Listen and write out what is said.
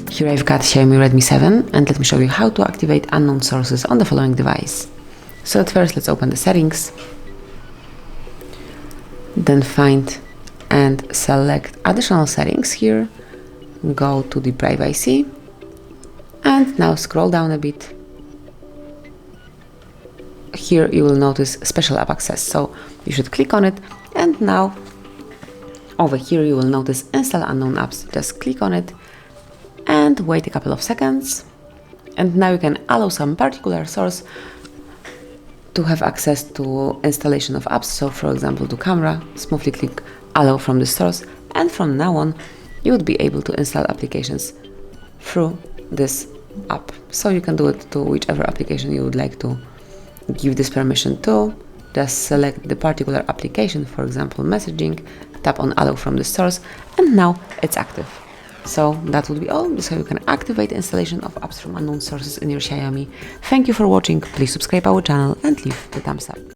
Here I've got Xiaomi Redmi 7 and let me show you how to activate unknown sources on the following device. So at first let's open the settings, then find and select additional settings here, go to the privacy and now scroll down a bit. Here you will notice special app access, so you should click on it, and now over here you will notice install unknown apps. Just click on it and wait a couple of seconds, and now you can allow some particular source to have access to installation of apps. So for example to camera, smoothly click allow from the source, and from now on you would be able to install applications through this app. So you can do it to whichever application you would like to give this permission to. Just select the particular application, for example messaging, tap on allow from the source, and now it's active. So that would be all. This is how you can activate installation of apps from unknown sources in your Xiaomi. Thank you for watching. Please subscribe our channel and leave the thumbs up.